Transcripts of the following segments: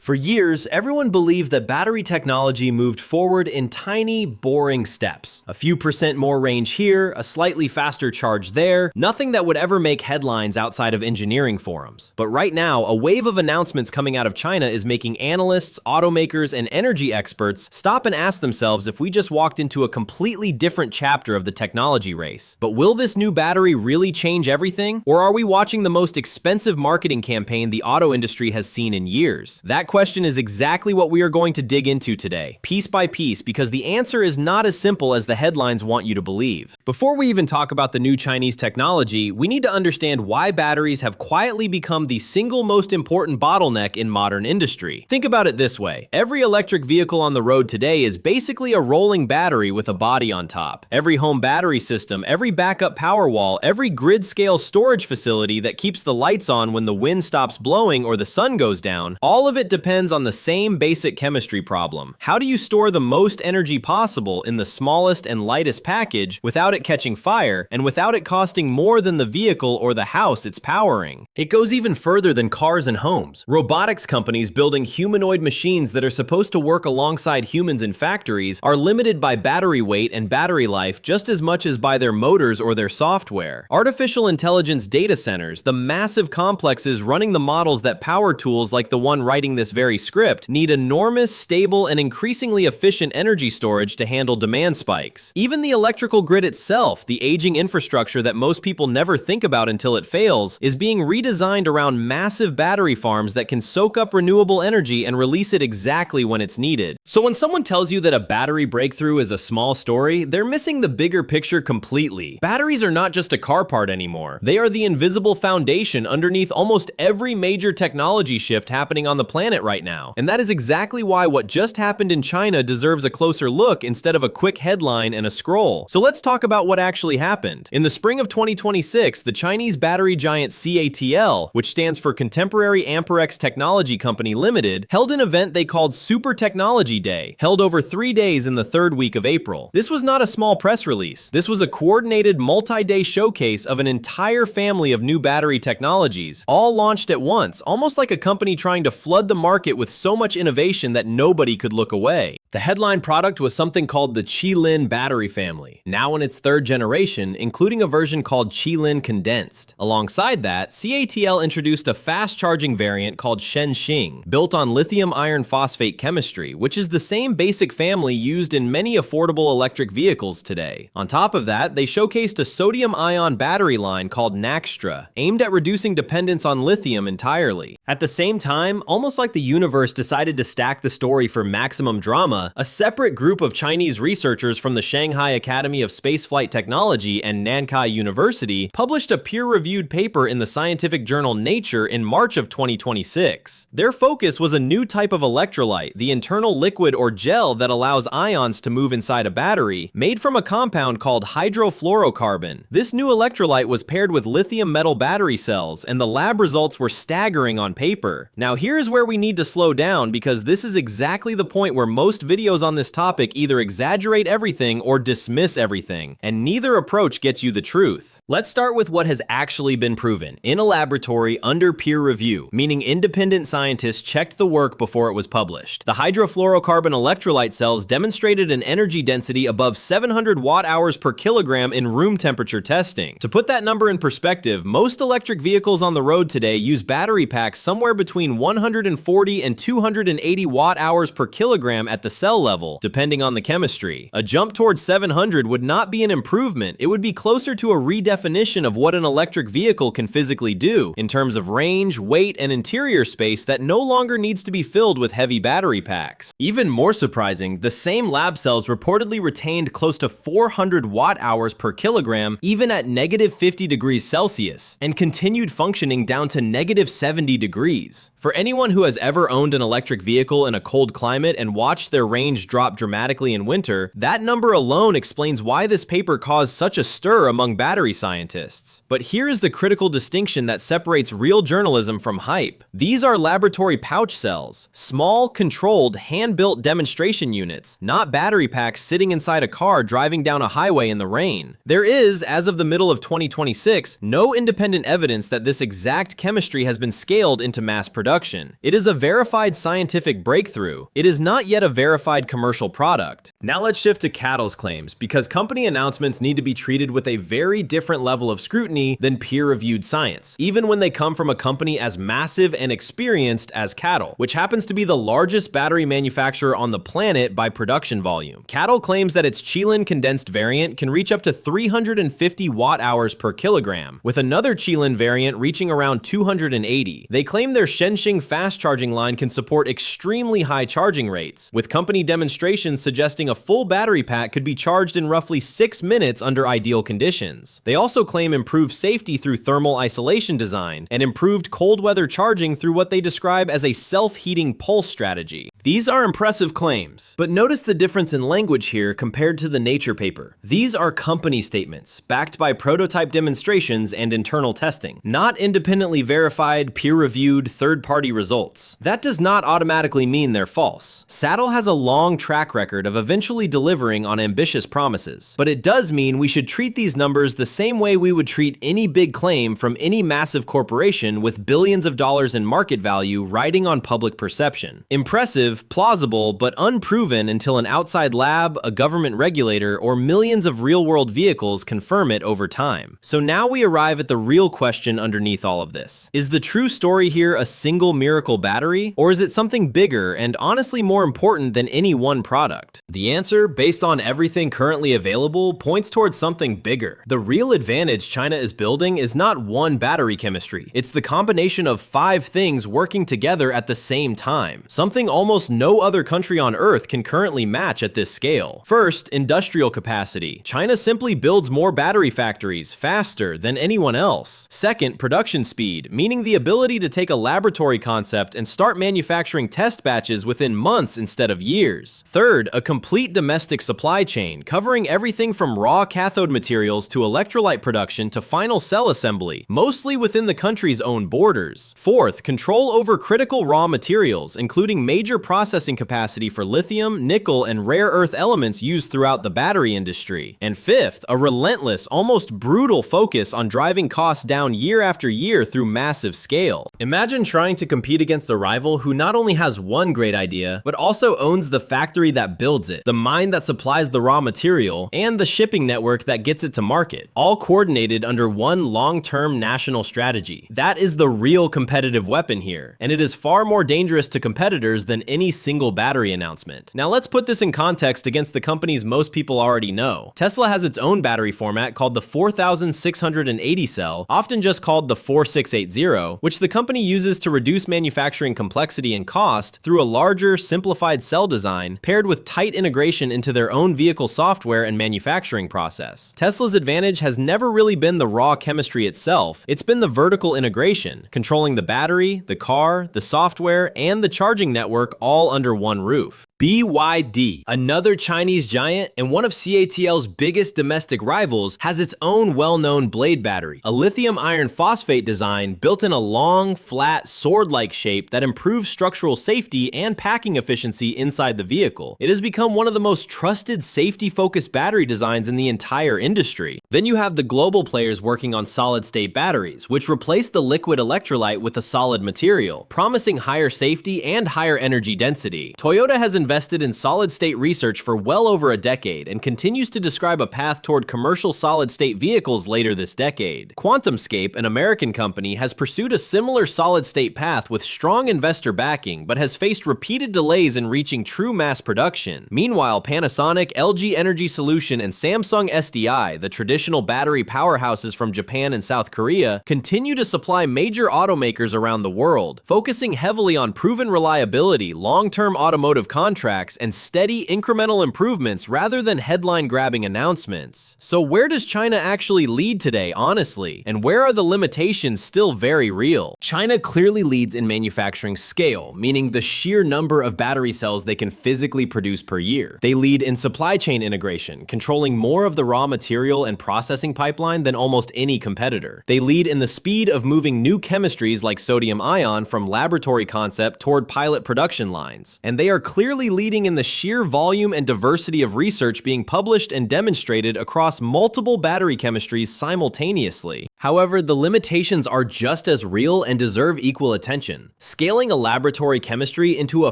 For years, everyone believed that battery technology moved forward in tiny, boring steps. A few percent more range here, a slightly faster charge there, nothing that would ever make headlines outside of engineering forums. But right now, a wave of announcements coming out of China is making analysts, automakers, and energy experts stop and ask themselves if we just walked into a completely different chapter of the technology race. But will this new battery really change everything? Or are we watching the most expensive marketing campaign the auto industry has seen in years? That question is exactly what we are going to dig into today, piece by piece, because the answer is not as simple as the headlines want you to believe. Before we even talk about the new Chinese technology, we need to understand why batteries have quietly become the single most important bottleneck in modern industry. Think about it this way. Every electric vehicle on the road today is basically a rolling battery with a body on top. Every home battery system, every backup power wall, every grid-scale storage facility that keeps the lights on when the wind stops blowing or the sun goes down, all of it depends on the same basic chemistry problem. How do you store the most energy possible in the smallest and lightest package without it catching fire and without it costing more than the vehicle or the house it's powering? It goes even further than cars and homes. Robotics companies building humanoid machines that are supposed to work alongside humans in factories are limited by battery weight and battery life just as much as by their motors or their software. Artificial intelligence data centers, the massive complexes running the models that power tools like the one writing this very script, need enormous, stable, and increasingly efficient energy storage to handle demand spikes. Even the electrical grid itself, the aging infrastructure that most people never think about until it fails, is being redesigned around massive battery farms that can soak up renewable energy and release it exactly when it's needed. So when someone tells you that a battery breakthrough is a small story, they're missing the bigger picture completely. Batteries are not just a car part anymore. They are the invisible foundation underneath almost every major technology shift happening on the planet right now. And that is exactly why what just happened in China deserves a closer look instead of a quick headline and a scroll. So let's talk about what actually happened. In the spring of 2026, the Chinese battery giant CATL, which stands for Contemporary Amperex Technology Company Limited, held an event they called Super Technology Day, held over 3 days in the third week of April. This was not a small press release. This was a coordinated multi-day showcase of an entire family of new battery technologies, all launched at once, almost like a company trying to flood the market with so much innovation that nobody could look away. The headline product was something called the Qilin battery family, now in its third generation, including a version called Qilin Condensed. Alongside that, CATL introduced a fast-charging variant called Shenxing, built on lithium iron phosphate chemistry, which is the same basic family used in many affordable electric vehicles today. On top of that, they showcased a sodium-ion battery line called Naxtra, aimed at reducing dependence on lithium entirely. At the same time, almost like the universe decided to stack the story for maximum drama, a separate group of Chinese researchers from the Shanghai Academy of Spaceflight Technology and Nankai University published a peer-reviewed paper in the scientific journal Nature in March of 2026. Their focus was a new type of electrolyte, the internal liquid or gel that allows ions to move inside a battery, made from a compound called hydrofluorocarbon. This new electrolyte was paired with lithium metal battery cells, and the lab results were staggering on paper. Now here's where we need to slow down, because this is exactly the point where most videos on this topic either exaggerate everything or dismiss everything, and neither approach gets you the truth. Let's start with what has actually been proven in a laboratory under peer review, meaning independent scientists checked the work before it was published. The hydrofluorocarbon electrolyte cells demonstrated an energy density above 700 watt-hours per kilogram in room temperature testing. To put that number in perspective, most electric vehicles on the road today use battery packs somewhere between 140 and 280 watt-hours per kilogram at the cell level, depending on the chemistry. A jump towards 700 would not be an improvement, it would be closer to a redefinition of what an electric vehicle can physically do, in terms of range, weight, and interior space that no longer needs to be filled with heavy battery packs. Even more surprising, the same lab cells reportedly retained close to 400 watt-hours per kilogram even at negative 50 degrees Celsius, and continued functioning down to negative 70 degrees. For anyone who has ever owned an electric vehicle in a cold climate and watched their range drop dramatically in winter, that number alone explains why this paper caused such a stir among battery scientists. But here is the critical distinction that separates real journalism from hype. These are laboratory pouch cells, small, controlled, hand-built demonstration units, not battery packs sitting inside a car driving down a highway in the rain. There is, as of the middle of 2026, no independent evidence that this exact chemistry has been scaled into mass production. production. It is a verified scientific breakthrough. It is not yet a verified commercial product. Now let's shift to CATL's claims, because company announcements need to be treated with a very different level of scrutiny than peer-reviewed science, even when they come from a company as massive and experienced as CATL, which happens to be the largest battery manufacturer on the planet by production volume. CATL claims that its Qilin condensed variant can reach up to 350 watt-hours per kilogram, with another Qilin variant reaching around 280. They claim their Shenxing fast charging line can support extremely high charging rates, with company demonstrations suggesting a full battery pack could be charged in roughly 6 minutes under ideal conditions. They also claim improved safety through thermal isolation design and improved cold weather charging through what they describe as a self-heating pulse strategy. These are impressive claims, but notice the difference in language here compared to the Nature paper. These are company statements, backed by prototype demonstrations and internal testing, not independently verified, peer-reviewed, third-party results. That does not automatically mean they're false. CATL has a long track record of eventually delivering on ambitious promises, but it does mean we should treat these numbers the same way we would treat any big claim from any massive corporation with billions of dollars in market value riding on public perception. Impressive, plausible, but unproven until an outside lab, a government regulator, or millions of real-world vehicles confirm it over time. So now we arrive at the real question underneath all of this. Is the true story here a single miracle battery, or is it something bigger and honestly more important than any one product? The answer, based on everything currently available, points towards something bigger. The real advantage China is building is not one battery chemistry. It's the combination of 5 things working together at the same time, something almost no other country on Earth can currently match at this scale. First, industrial capacity. China simply builds more battery factories faster than anyone else. Second, production speed, meaning the ability to take a laboratory concept and start manufacturing test batches within months instead of years. Third, a complete domestic supply chain, covering everything from raw cathode materials to electrolyte production to final cell assembly, mostly within the country's own borders. Fourth, control over critical raw materials, including major processing capacity for lithium, nickel, and rare earth elements used throughout the battery industry. And fifth, a relentless, almost brutal focus on driving costs down year after year through massive scale. Imagine trying to compete against a rival who not only has one great idea, but also owns the factory that builds it, the mine that supplies the raw material, and the shipping network that gets it to market, all coordinated under one long-term national strategy. That is the real competitive weapon here, and it is far more dangerous to competitors than any single battery announcement. Now let's put this in context against the companies most people already know. Tesla has its own battery format called the 4680 cell, often just called the 4680, which the company uses to reduce manufacturing complexity and cost through a larger, simplified cell design paired with tight integration into their own vehicle software and manufacturing process. Tesla's advantage has never really been the raw chemistry itself, it's been the vertical integration, controlling the battery, the car, the software, and the charging network all under one roof. BYD, another Chinese giant and one of CATL's biggest domestic rivals, has its own well-known blade battery, a lithium iron phosphate design built in a long, flat, sword-like shape that improves structural safety and packing efficiency inside the vehicle. It has become one of the most trusted safety-focused battery designs in the entire industry. Then you have the global players working on solid-state batteries, which replace the liquid electrolyte with a solid material, promising higher safety and higher energy density. Toyota has invested in solid-state research for well over a decade and continues to describe a path toward commercial solid-state vehicles later this decade. QuantumScape, an American company, has pursued a similar solid-state path with strong investor backing, but has faced repeated delays in reaching true mass production. Meanwhile, Panasonic, LG Energy Solution, and Samsung SDI, the traditional battery powerhouses from Japan and South Korea, continue to supply major automakers around the world, focusing heavily on proven reliability, long-term automotive contracts, and steady incremental improvements rather than headline-grabbing announcements. So where does China actually lead today, honestly? And where are the limitations still very real? China clearly leads in manufacturing scale, meaning the sheer number of battery cells they can physically produce per year. They lead in supply chain integration, controlling more of the raw material and processing pipeline than almost any competitor. They lead in the speed of moving new chemistries like sodium ion from laboratory concept toward pilot production lines. And they are clearly leading in the sheer volume and diversity of research being published and demonstrated across multiple battery chemistries simultaneously. However, the limitations are just as real and deserve equal attention. Scaling a laboratory chemistry into a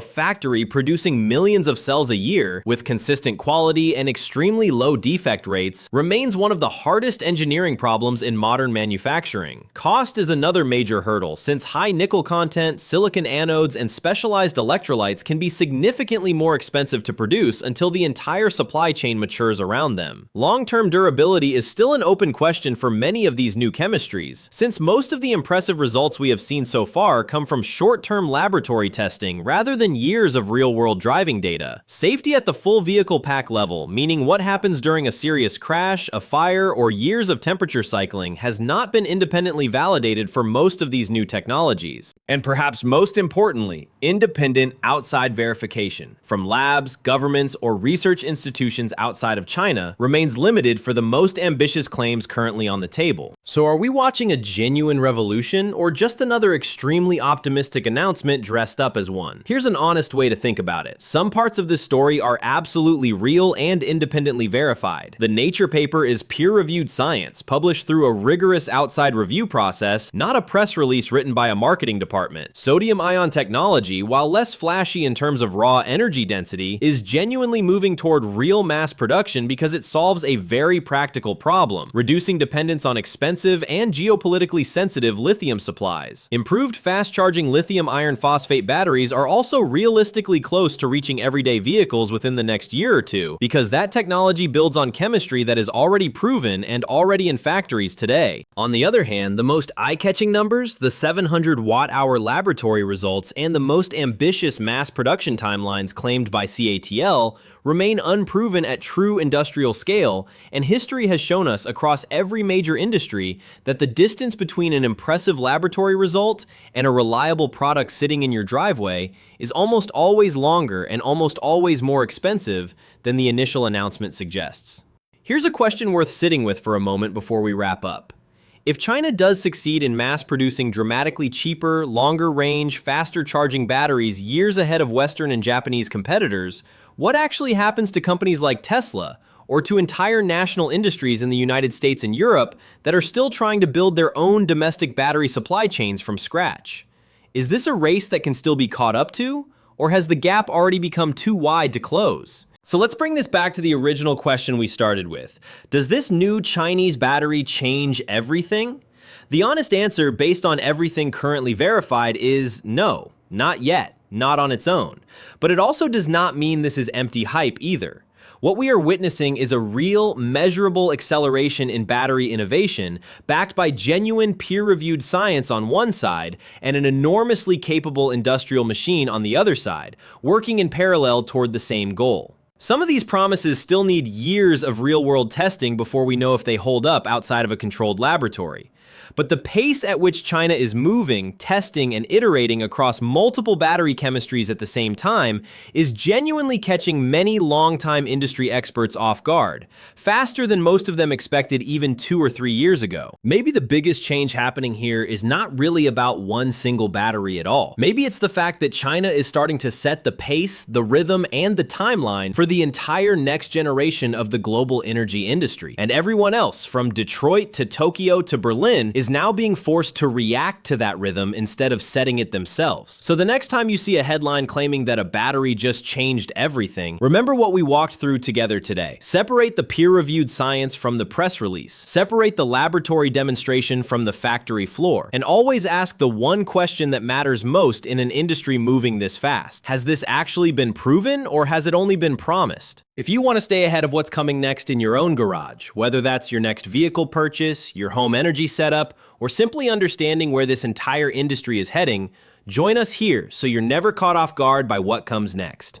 factory producing millions of cells a year with consistent quality and extremely low defect rates remains one of the hardest engineering problems in modern manufacturing. Cost is another major hurdle, since high nickel content, silicon anodes, and specialized electrolytes can be significantly more expensive to produce until the entire supply chain matures around them. Long-term durability is still an open question for many of these new chemistries, since most of the impressive results we have seen so far come from short-term laboratory testing rather than years of real-world driving data. Safety at the full vehicle pack level, meaning what happens during a serious crash, a fire, or years of temperature cycling, has not been independently validated for most of these new technologies. And perhaps most importantly, independent outside verification from labs, governments, or research institutions outside of China remains limited for the most ambitious claims currently on the table. So are we watching a genuine revolution or just another extremely optimistic announcement dressed up as one? Here's an honest way to think about it. Some parts of this story are absolutely real and independently verified. The Nature paper is peer-reviewed science, published through a rigorous outside review process, not a press release written by a marketing department. Sodium-ion technology, while less flashy in terms of raw energy density, is genuinely moving toward real mass production because it solves a very practical problem, reducing dependence on expensive and geopolitically sensitive lithium supplies. Improved fast-charging lithium iron phosphate batteries are also realistically close to reaching everyday vehicles within the next year or two, because that technology builds on chemistry that is already proven and already in factories today. On the other hand, the most eye-catching numbers, the 700 watt-hour laboratory results, and the most ambitious mass production timelines claimed by CATL remain unproven at true industrial scale, and history has shown us across every major industry that the distance between an impressive laboratory result and a reliable product sitting in your driveway is almost always longer and almost always more expensive than the initial announcement suggests. Here's a question worth sitting with for a moment before we wrap up. If China does succeed in mass-producing dramatically cheaper, longer-range, faster-charging batteries years ahead of Western and Japanese competitors, what actually happens to companies like Tesla, or to entire national industries in the United States and Europe that are still trying to build their own domestic battery supply chains from scratch? Is this a race that can still be caught up to, or has the gap already become too wide to close? So let's bring this back to the original question we started with. Does this new Chinese battery change everything? The honest answer, based on everything currently verified, is no, not yet, not on its own. But it also does not mean this is empty hype either. What we are witnessing is a real, measurable acceleration in battery innovation, backed by genuine peer-reviewed science on one side and an enormously capable industrial machine on the other side, working in parallel toward the same goal. Some of these promises still need years of real-world testing before we know if they hold up outside of a controlled laboratory. But the pace at which China is moving, testing, and iterating across multiple battery chemistries at the same time is genuinely catching many longtime industry experts off guard, faster than most of them expected even 2 or 3 years ago. Maybe the biggest change happening here is not really about one single battery at all. Maybe it's the fact that China is starting to set the pace, the rhythm, and the timeline for the entire next generation of the global energy industry. And everyone else, from Detroit to Tokyo to Berlin, is now being forced to react to that rhythm instead of setting it themselves. So the next time you see a headline claiming that a battery just changed everything, remember what we walked through together today. Separate the peer-reviewed science from the press release. Separate the laboratory demonstration from the factory floor. And always ask the one question that matters most in an industry moving this fast. Has this actually been proven, or has it only been promised? If you want to stay ahead of what's coming next in your own garage, whether that's your next vehicle purchase, your home energy setup, or simply understanding where this entire industry is heading, join us here so you're never caught off guard by what comes next.